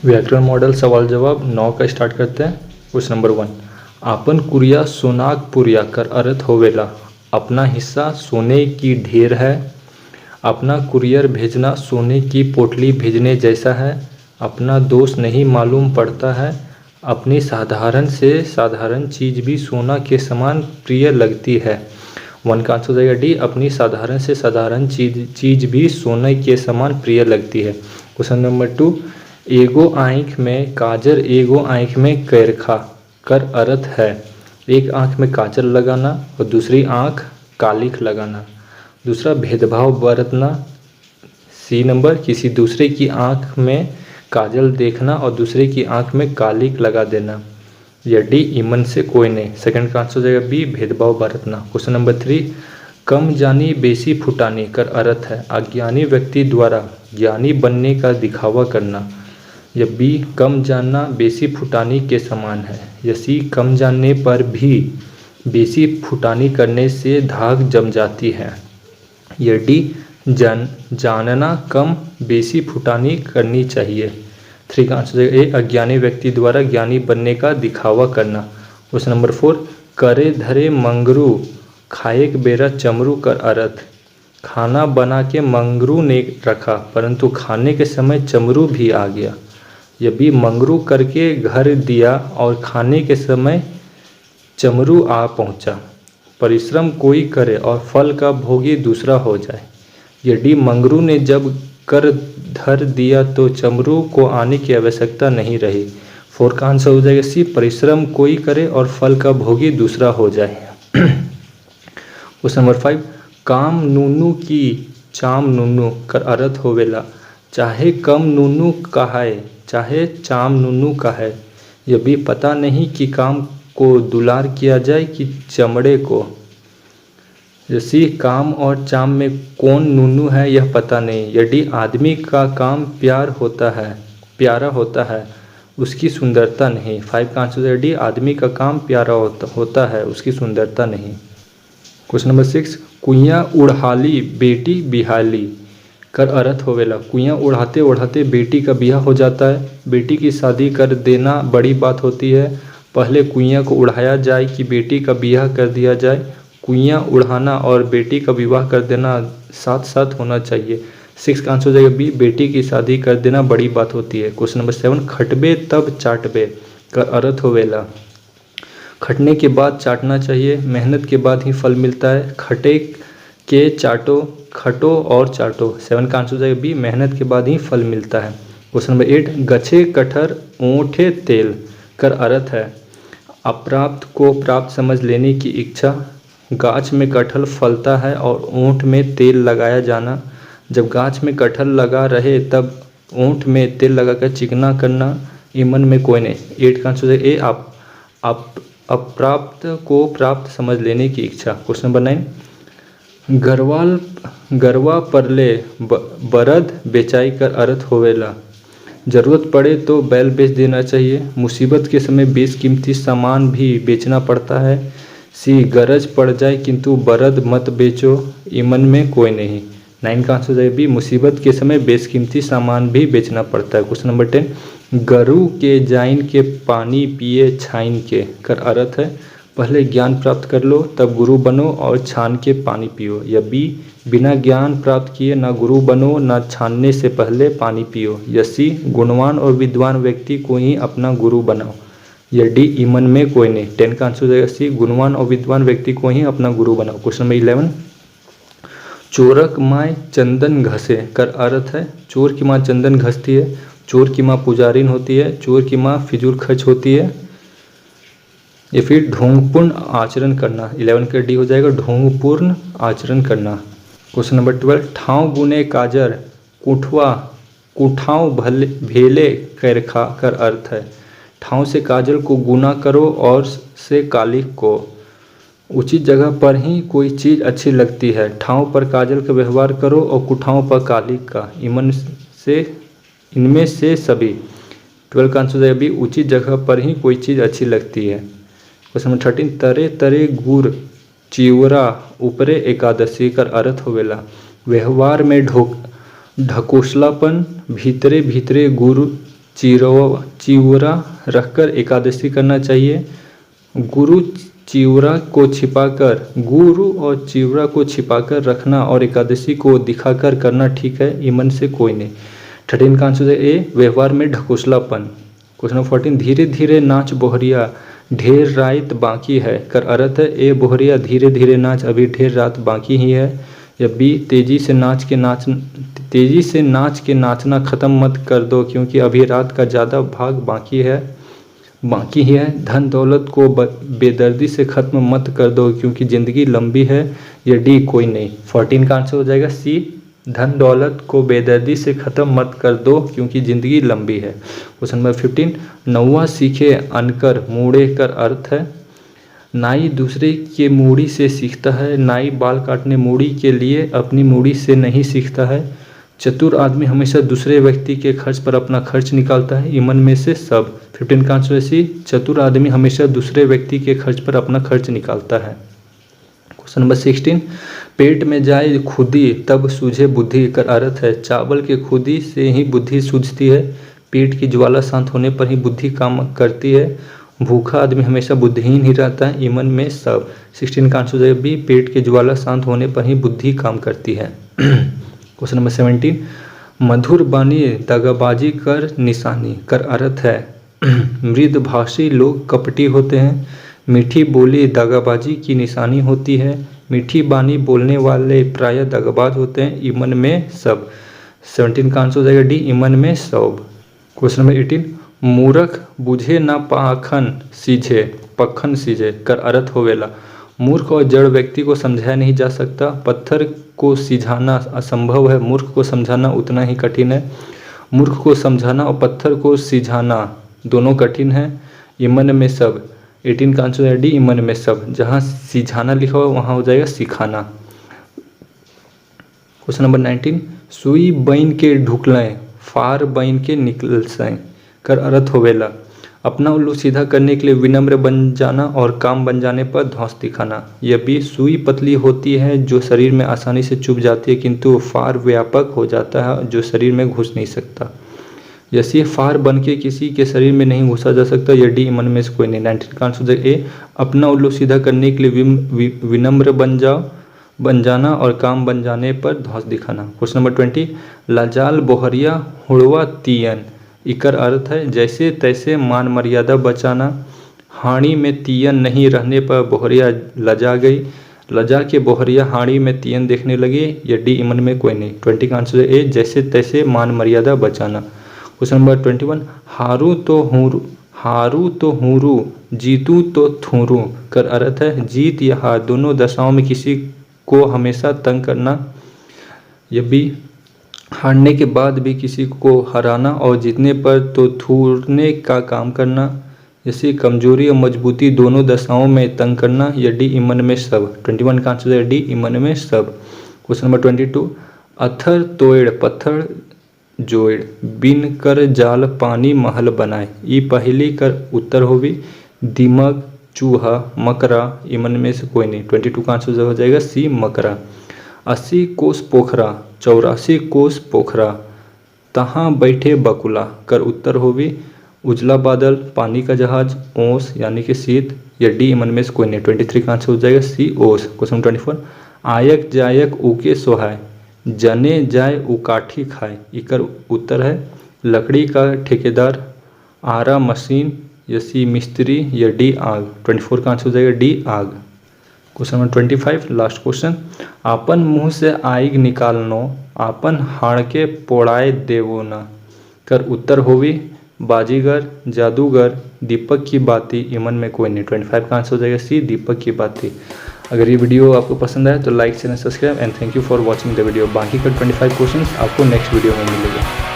व्याकरण मॉडल सवाल जवाब 9 का स्टार्ट करते हैं। क्वेश्चन नंबर 1, आपन कुरिया सोनाक पुरिया कर अर्थ होवेला अपना हिस्सा सोने की ढेर है। अपना कुरियर भेजना सोने की पोटली भेजने जैसा है। अपना दोष नहीं मालूम पड़ता है। अपनी साधारण से साधारण चीज़ भी सोना के समान प्रिय लगती है। 1 का आंसर हो जाएगा डी, अपनी साधारण से साधारण चीज़ भी सोने के समान प्रिय लगती है। क्वेश्चन नंबर 2, एगो आँख में काजर एगो आँख में कैरखा कर अर्थ है। एक आँख में काजल लगाना और दूसरी आँख कालिख लगाना। दूसरा, भेदभाव बरतना। सी नंबर, किसी दूसरे की आँख में काजल देखना और दूसरे की आँख में कालिख लगा देना। या डी, इमन से कोई नहीं। सेकंड का आंसर हो जाएगा बी, भेदभाव बरतना। क्वेश्चन नंबर 3, कम जानी बेसी फुटानी कर अर्थ है अज्ञानी व्यक्ति द्वारा ज्ञानी बनने का दिखावा करना। या बी, कम जानना बेसी फुटानी के समान है। या सी, कम जानने पर भी बेसी फुटानी करने से धाक जम जाती है। या डी, जानना कम बेसी फुटानी करनी चाहिए। 3 का आंसर ए, अज्ञानी व्यक्ति द्वारा ज्ञानी बनने का दिखावा करना। क्वेश्चन नंबर 4, करे धरे मंगरू खाएक बेरा चमरू कर अर्थ। खाना बना के मंगरू ने रखा परंतु खाने के समय चमरू भी आ गया। या बी, मंगरू करके घर दिया और खाने के समय चमरू आ पहुंचा। परिश्रम कोई करे और फल का भोगी दूसरा हो जाए। या डी, मंगरू ने जब कर धर दिया तो चमरू को आने की आवश्यकता नहीं रही। 4 का आंसर हो जाएगा सी, परिश्रम कोई करे और फल का भोगी दूसरा हो जाए। क्वेश्चन नंबर 5, काम नूनू की चाम नूनू कर अर्थ होवेला चाहे कम नूनू कहाए चाहे चाम नूनू कहाए। यह भी, पता नहीं कि काम को दुलार किया जाए कि चमड़े को। जैसी, काम और चाम में कौन नूनू है यह पता नहीं। यदि आदमी का काम प्यारा होता है उसकी सुंदरता नहीं। 5 का आंसर है डी, आदमी का काम प्यारा होता है उसकी सुंदरता नहीं। क्वेश्चन नंबर 6, कुइयाँ उड़हाली बेटी बिहाली कर अर्थ होवेला। कुइयाँ उड़ाते उड़ाते बेटी का ब्याह हो जाता है। बेटी की शादी कर देना बड़ी बात होती है। पहले कुइयाँ को उड़ाया जाए कि बेटी का ब्याह कर दिया जाए। कुइयाँ उड़ाना और बेटी का विवाह कर देना साथ साथ होना चाहिए। 6 का आंसर हो जाएगा बी, बेटी की शादी कर देना बड़ी बात होती है। क्वेश्चन नंबर 7, खटबे तब चाटबे कर अर्थ होवेला। खटने के बाद चाटना चाहिए, मेहनत के बाद ही फल मिलता है। खटे के चाटो, खटो और चाटो। 7 का आंसर हो जाएगा बी, मेहनत के बाद ही फल मिलता है। क्वेश्चन नंबर 8, गछे कटहर ओंठे तेल कर अर्थ है अप्राप्त को प्राप्त समझ लेने की इच्छा। गाछ में कटहल फलता है और ओंठ में तेल लगाया जाना। जब गाछ में कटहल लगा रहे तब ओंठ में तेल लगाकर चिकना करना। इमन में कोई नहीं। 8 का आंसर है ए, अप्राप्त को प्राप्त समझ लेने की इच्छा। क्वेश्चन नंबर 9, गरवा परले बरद बेचाई कर अर्थ होवेला। जरूरत पड़े तो बैल बेच देना चाहिए। मुसीबत के समय बेशकीमती सामान भी बेचना पड़ता है। सी, गरज पड़ जाए किंतु बरद मत बेचो। इमन में कोई नहीं। 9 का आंसर है बी, मुसीबत के समय बेशकीमती सामान भी बेचना पड़ता है। क्वेश्चन नंबर 10, गरु के जाइन के पानी पिए छाइन के कर अर्थ है पहले ज्ञान प्राप्त कर लो तब गुरु बनो और छान के पानी पियो। या बी, बिना ज्ञान प्राप्त किए ना गुरु बनो ना छानने से पहले पानी पियो। या सी, गुणवान और विद्वान व्यक्ति को ही अपना गुरु बनाओ। या डी, इमन में कोई नहीं। 10 का आंसर हो जाएगा सी, गुणवान और विद्वान व्यक्ति को ही अपना गुरु बनाओ। क्वेश्चन नंबर 11, चोरक माय चंदन घसे कर अर्थ है चोर की माँ चंदन घसती है, चोर की माँ पुजारिन होती है, चोर की माँ फिजूल खर्च होती है। या फिर ढोंगपूर्ण आचरण करना। 11 का डी हो जाएगा ढोंगपूर्ण आचरण करना। क्वेश्चन नंबर 12, ठाव गुने काजर कुठाव भेले कैरखा कर अर्थ है ठाव से काजल को गुना करो और से कालिख को। उचित जगह पर ही कोई चीज़ अच्छी लगती है। ठाव पर काजल का व्यवहार करो और कुठाव पर कालिख का। इनमें से सभी। 12 का आंसर है भी, उचित जगह पर ही कोई चीज़ अच्छी लगती है। क्वेश्चन नंबर 13, तरे तरे गुड़ चिवरा ऊपरे एकादशी कर अर्थ होवेला। व्यवहार में ढकोसलापन, भीतरे भीतरे गुड़ चिवरा रखकर एकादशी करना चाहिए। गुरु चिवरा को छिपाकर गुरु और चिवरा को छिपाकर रखना और एकादशी को दिखाकर करना ठीक है, इमन से कोई नहीं। 13 का आंसर है ए, व्यवहार में ढकोसलापन। क्वेश्चन नंबर 14, धीरे धीरे नाच बोहरिया ढेर रात बाकी है कर अर्थ है ए, बोहरिया धीरे धीरे नाच अभी ढेर रात बाकी ही है। या बी, तेजी से नाच के नाचना ख़त्म मत कर दो क्योंकि अभी रात का ज़्यादा भाग बाकी ही है। धन दौलत को बेदर्दी से ख़त्म मत कर दो क्योंकि ज़िंदगी लंबी है। या डी, कोई नहीं। 14 का आंसर हो जाएगा सी, धन दौलत को बेदर्दी से ख़त्म मत कर दो क्योंकि ज़िंदगी लंबी है। क्वेश्चन नंबर 15, नौवा सीखे अनकर मूढ़े कर अर्थ है। नाई दूसरे के मूड़ी से सीखता है, नाई बाल काटने मूड़ी के लिए अपनी मूड़ी से नहीं सीखता है। चतुर आदमी हमेशा दूसरे व्यक्ति के खर्च पर अपना खर्च निकालता है, इमन में से सब। 15 का आंसर है सी, चतुर आदमी हमेशा दूसरे व्यक्ति के खर्च पर अपना खर्च निकालता है। क्वेश्चन नंबर 16, पेट में जाए खुदी तब सूझे बुद्धि कर अर्थ है। चावल के खुदी से ही बुद्धि सूझती है, पेट की ज्वाला शांत होने पर ही बुद्धि काम करती है। भूखा आदमी हमेशा बुद्धिहीन ही रहता है, इमन में सब। 16 का आंसर है बी, पेट की ज्वाला शांत होने पर ही बुद्धि काम करती है। क्वेश्चन नंबर 17, मधुर बानी दगाबाजी कर निशानी कर अर्थ है। मृदभाषी लोग कपटी होते हैं, मीठी बोली दगाबाजी की निशानी होती है। मीठी बानी बोलने वाले प्रायः दगाबाज होते हैं, इमन में सब। 17 का आंसर हो जाएगा डी, इमन में सब। क्वेश्चन नंबर 18, मूर्ख बुझे ना पखन सीझे कर अर्थ होवेला। मूर्ख और जड़ व्यक्ति को समझाया नहीं जा सकता, पत्थर को सिझाना असंभव है, मूर्ख को समझाना उतना ही कठिन है। मूर्ख को समझाना और पत्थर को सिझाना दोनों कठिन है, इमन में सब। 18 का आंसर है डी, इमन में सब। जहाँ सिझाना लिखा हुआ वहाँ हो जाएगा सिखाना। क्वेश्चन नंबर 19, सुई बैन के ढुकलें फार बैन के निकलसें कर अर्थ होवेला। अपना उल्लू सीधा करने के लिए विनम्र बन जाना और काम बन जाने पर धौंस दिखाना। यह भी, सुई पतली होती है जो शरीर में आसानी से चुभ जाती है किंतु फार व्यापक हो जाता है जो शरीर में घुस नहीं सकता। यसी फार बन के किसी के शरीर में नहीं घुसा जा सकता। यह डी, मन में से कोई नहीं। 19 का आंसर ए, अपना उल्लू सीधा करने के लिए विनम्र बन जाना और काम बन जाने पर धौंस दिखाना। क्वेश्चन नंबर 20, लाजाल बोहरिया हुड़वा तीयन इकर अर्थ है जैसे तैसे मान मर्यादा बचाना। हाड़ी में तीयन नहीं रहने पर बोहरिया लजा गई, लजा के बोहरिया हाड़ी में तीयन देखने लगी। या डी, इमन में कोई नहीं। 20 का आंसर है ए, जैसे तैसे मान मर्यादा बचाना। क्वेश्चन नंबर 21, हारू तो हुरू जीतू तो थूरू कर अर्थ है। जीत या हार दोनों दशाओं में किसी को हमेशा तंग करना। यह भी, हारने के बाद भी किसी को हराना और जीतने पर तो थूरने का काम करना। जैसे कमजोरी और मजबूती दोनों दशाओं में तंग करना। या डी, इमन में सब। 21 का आंसर है डी, इमन में सब। क्वेश्चन नंबर 22, अथर तोड़ पत्थर जोड़ बिन कर जाल पानी महल बनाए। ई पहली कर उत्तर होगी। दिमक, चूहा, मकरा, इमन में से कोई नहीं। 22 का आंसर हो जाएगा सी, मकरा। 80 कोस पोखरा 84 कोस पोखरा तहाँ बैठे बकुला कर उत्तर होगी। उजला बादल, पानी का जहाज, ओस यानी कि शीत। या डी, इमन में से कोई नहीं। 23 का आंसर हो जाएगा सी, ओस। क्वेश्चन 24, आयक जायक ऊके सोहाय जने जाय उकाठी खाए इकर उत्तर है। लकड़ी का ठेकेदार, आरा मशीन, या सी मिस्त्री। या डी, आग। 24 का आंसर हो जाएगा डी, आग। क्वेश्चन नंबर 25, लास्ट क्वेश्चन, आपन मुँह से आग निकालनो आपन हाड़के पोड़ाए देवो न कर उत्तर होगी। बाजीगर, जादूगर, दीपक की बाती, इमन में कोई नहीं। 25 का आंसर हो जाएगा सी, दीपक की बाती। अगर ये वीडियो आपको पसंद आए तो like, channel subscribe and thank you for watching the video. बाकी का 25 क्वेश्चंस आपको नेक्स्ट वीडियो में मिलेगा।